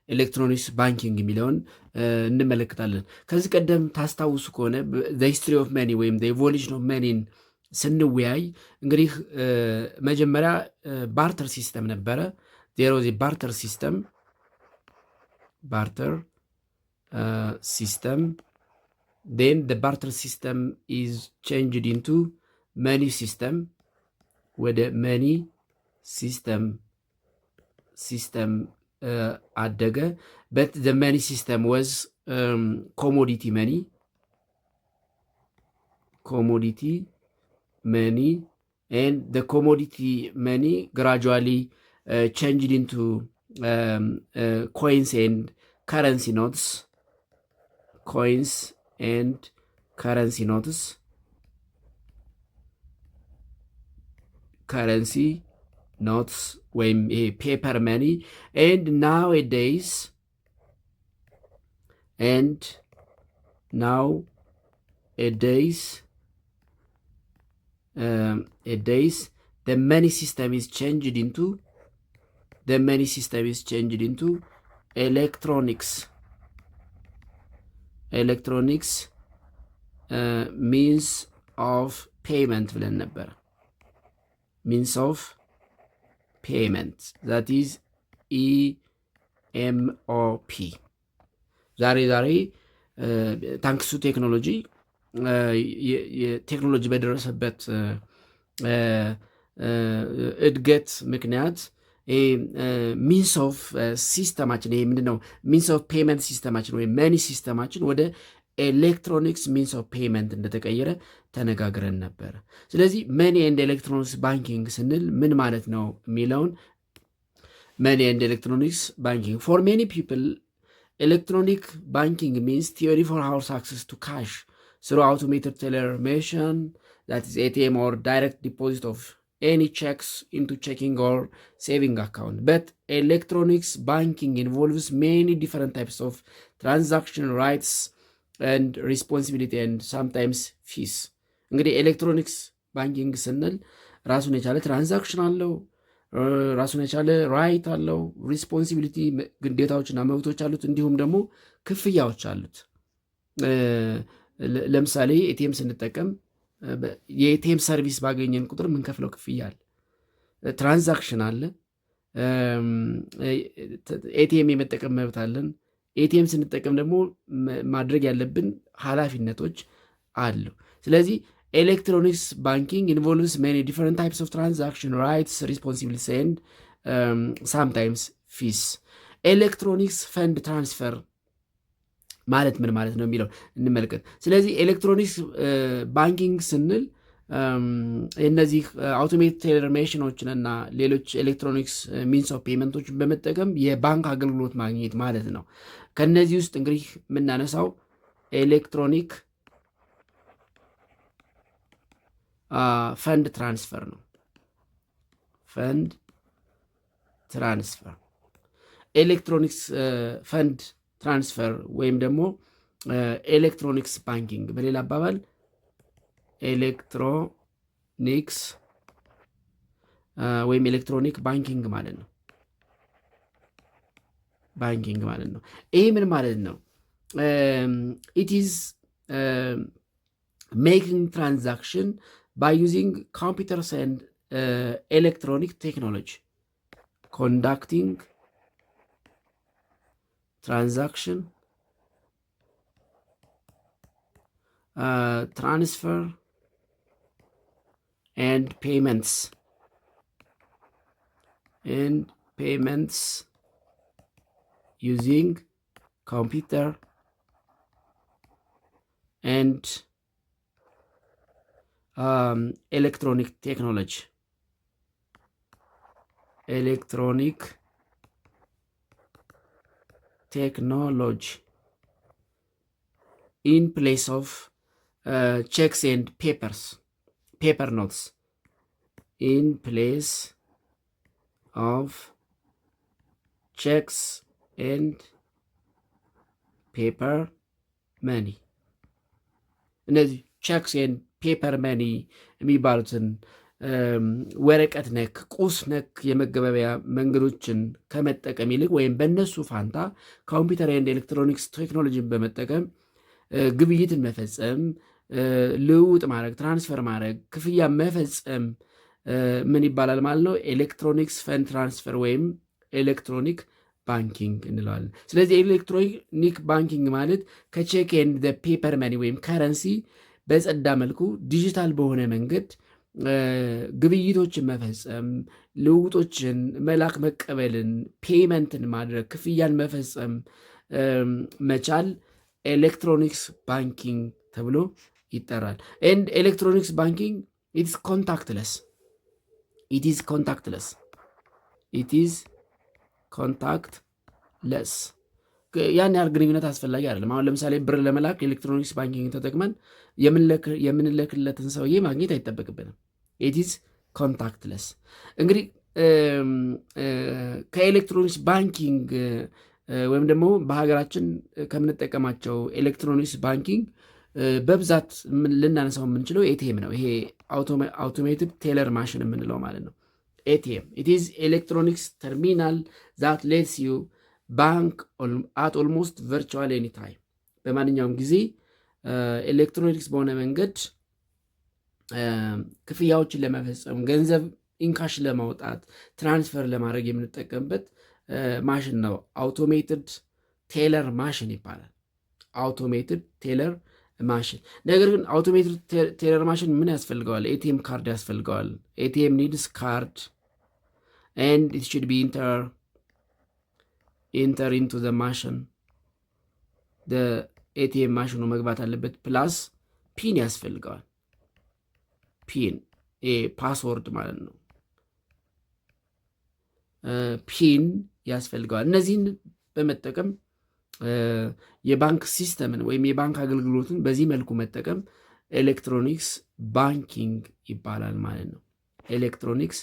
ኤሌክትሮኒክስ ባንኪንግ የሚለውን እንመለከታለን። ከዚህ ቀደም ታስታውሱ ከሆነ ሂስትሪ ኦፍ መኒ ወይም ኢቮሉሽን ኦፍ መኒን ስንወያይ እንግዲህ መጀመሪያ ባርተር ሲስተም ነበረ። ዜሮ ባርተር ሲስተም then the barter system is changed into money system ወደ መኒ ሲስተም አደገ። but the money system was commodity money and the commodity money gradually changed into coins and currency notes ወይም ፔፐር መኒ and nowadays the money system is changed into electronics means of payment ብለን ነበር። means of payment that is EMOP። ዛሬ ታንክሱ ቴክኖሎጂ ቴክኖሎጂ በደረሰበት እድገት ምክንያት ሚንስ ኦፍ ሲስተማችን ይሄ ምንድን ነው? ሚንስ ኦፍ ፔመንት ሲስተማችን ወይም መኒ ሲስተማችን ወደ ኤሌክትሮኒክስ ሚንስ ኦፍ ፔመንት እንደተቀየረ ተነጋግረን ነበረ። ስለዚህ መኒ ኤንድ ኤሌክትሮኒክስ ባንኪንግ ስንል ምን ማለት ነው የሚለውን መኒ ኤንድ ኤሌክትሮኒክስ ባንኪንግ ፎር ሜኒ ፒፕል ኤሌክትሮኒክ ባንኪንግ ሚንስ ቲዮሪ ፎር ሃውስ አክሰስ ቱ ካሽ ስሩ አውቶሜትድ ቴለር ሜሽን that is ATM or direct deposit of any checks into checking or saving account. But electronics banking involves many different types of transaction rights and responsibility and sometimes fees. እንግዲህ ኤሌክትሮኒክስ ባንኪንግ ስንል ራሱን የቻለ ትራንዛክሽን አለው፣ ራሱን የቻለ ራይት አለው፣ ሪስፖንሲቢሊቲ ግዴታዎችና መብቶች አሉት፣ እንዲሁም ደግሞ ክፍያዎች አሉት። ለምሳሌ ኤቲኤም ስንጠቀም የኤቲኤም ሰርቪስ ባገኘን ቁጥር የምንከፍለው ክፍያ አለ፣ ትራንዛክሽን አለ፣ ኤቲኤም የመጠቀም መብት አለን። ኤቲኤም ስንጠቀም ደግሞ ማድረግ ያለብን ኃላፊነቶች አሉ። ስለዚህ ኤሌክትሮኒክስ ባንኪንግ ኢንቮልቭስ ሜኒ ዲፈረንት ታይፕስ ኦፍ ትራንዛክሽን ራይትስ ሪስፖንሲቢሊቲስ ኤንድ ሳምታይምስ ፊስ። ኤሌክትሮኒክስ ፈንድ ትራንስፈር ማለት ምን ማለት ነው የሚለው እንመልከት። ስለዚህ ኤሌክትሮኒክስ ባንኪንግ ስንል እነዚህ አውቶሜትድ ቴለር ሜሽኖችን እና ሌሎች ኤሌክትሮኒክስ ሚንስ ኦፍ ፔመንቶችን በመጠቀም የባንክ አገልግሎት ማግኘት ማለት ነው። ከነዚህ ውስጥ እንግዲህ የምናነሳው ኤሌክትሮኒክ ፈንድ ትራንስፈር ነው። ፈንድ ትራንስፈር ኤሌክትሮኒክስ ፈንድ ትራንስፈር ወይም ደግሞ ኤሌክትሮኒክስ ባንኪንግ፣ በሌላ አባባል ኤሌክትሮኒክስ ወይም ኤሌክትሮኒክ ባንኪንግ ማለት ነው። ባንኪንግ ማለት ነው። ይሄ ምን ማለት ነው? ኢት ኢዝ ሜኪንግ ትራንዛክሽን ባይ ዩዚንግ ኮምፒውተርስ ኤንድ ኤሌክትሮኒክ ቴክኖሎጂ ኮንዳክቲንግ ትራንዛክሽን transfer and payments using computer and electronic technology in place of checks and paper notes, in place of checks and paper money. እነዚህ ቼክስ ኤንድ ፔፐር መኒ የሚባሉትን ወረቀት ነክ ቁስ ነክ የመገበያያ መንገዶችን ከመጠቀም ይልቅ ወይም በእነሱ ፋንታ ኮምፒውተር ኤንድ ኤሌክትሮኒክስ ቴክኖሎጂን በመጠቀም ግብይትን መፈጸም፣ ልውውጥ ማድረግ፣ ትራንስፈር ማድረግ፣ ክፍያ መፈጸም ምን ይባላል ማለት ነው? ኤሌክትሮኒክስ ፈንድ ትራንስፈር ወይም ኤሌክትሮኒክ ባንኪንግ እንለዋለን። ስለዚህ ኤሌክትሮኒክ ባንኪንግ ማለት ከቼክ ኤንድ ፔፐር መኒ ወይም ከረንሲ በጸዳ መልኩ ዲጂታል በሆነ መንገድ ግብይቶችን መፈጸም፣ ልውውጦችን መላክ መቀበልን፣ ፔመንትን ማድረግ፣ ክፍያን መፈጸም መቻል ኤሌክትሮኒክስ ባንኪንግ ተብሎ ይጠራል። ኤንድ ኤሌክትሮኒክስ ባንኪንግ ኢትስ ኮንታክትለስ ያን ያህል ግንኙነት አስፈላጊ አይደለም። አሁን ለምሳሌ ብር ለመላክ ኤሌክትሮኒክስ ባንኪንግ ተጠቅመን የምንልክለትን ሰውዬ ማግኘት አይጠበቅብንም። ኢትስ ኮንታክትለስ። እንግዲህ ከኤሌክትሮኒክስ ባንኪንግ ወይም ደግሞ በሀገራችን ከምንጠቀማቸው ኤሌክትሮኒክስ ባንኪንግ በብዛት ልናነሳው የምንችለው ኤቲኤም ነው። ይሄ አውቶሜትድ ቴለር ማሽን የምንለው ማለት ነው። ኤቲኤም ኢት ኢዝ ኤሌክትሮኒክስ ተርሚናል ዛት ሌትስ ዩ ባንክ አት ኦልሞስት ቨርቹዋል ኤኒ ታይም። በማንኛውም ጊዜ ኤሌክትሮኒክስ በሆነ መንገድ ክፍያዎችን ለመፈጸም፣ ገንዘብ ኢንካሽ ለማውጣት፣ ትራንስፈር ለማድረግ የምንጠቀምበት ማሽን ነው። አውቶሜትድ ቴለር ማሽን ይባላል። አውቶሜትድ ቴለር ማሽን። ነገር ግን አውቶሜትድ ቴለር ማሽን ምን ያስፈልገዋል? ኤቲኤም ካርድ ያስፈልገዋል። ኤቲኤም ኒድስ ካርድ ኤንድ ኢት ሹድ ቢ ኢንተር ኢንቱ ዘ ማሽን። ኤቲኤም ማሽኑ መግባት አለበት። ፕላስ ፒን ያስፈልገዋል። ፒን ፓስወርድ ማለት ነው። ፒን ያስፈልገዋል። እነዚህን በመጠቀም የባንክ ሲስተምን ወይም የባንክ አገልግሎትን በዚህ መልኩ መጠቀም ኤሌክትሮኒክስ ባንኪንግ ይባላል ማለት ነው። ኤሌክትሮኒክስ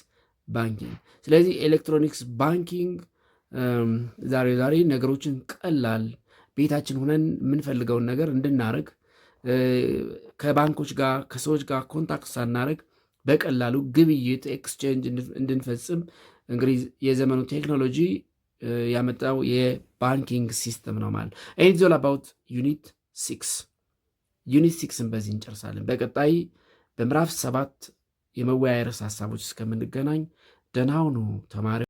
ባንኪንግ። ስለዚህ ኤሌክትሮኒክስ ባንኪንግ ዛሬ ነገሮችን ቀላል ቤታችን ሆነን የምንፈልገውን ነገር እንድናደርግ ከባንኮች ጋር ከሰዎች ጋር ኮንታክት ሳናደርግ በቀላሉ ግብይት ኤክስቼንጅ እንድንፈጽም እንግዲህ የዘመኑ ቴክኖሎጂ ያመጣው የባንኪንግ ሲስተም ነው ማለት ነው። ኢትስ ኦል አባውት ዩኒት 6ን በዚህ እንጨርሳለን። በቀጣይ በምዕራፍ 7 የመወያያ ርዕስ ሀሳቦች እስከምንገናኝ ደህና ሁኑ ተማሪ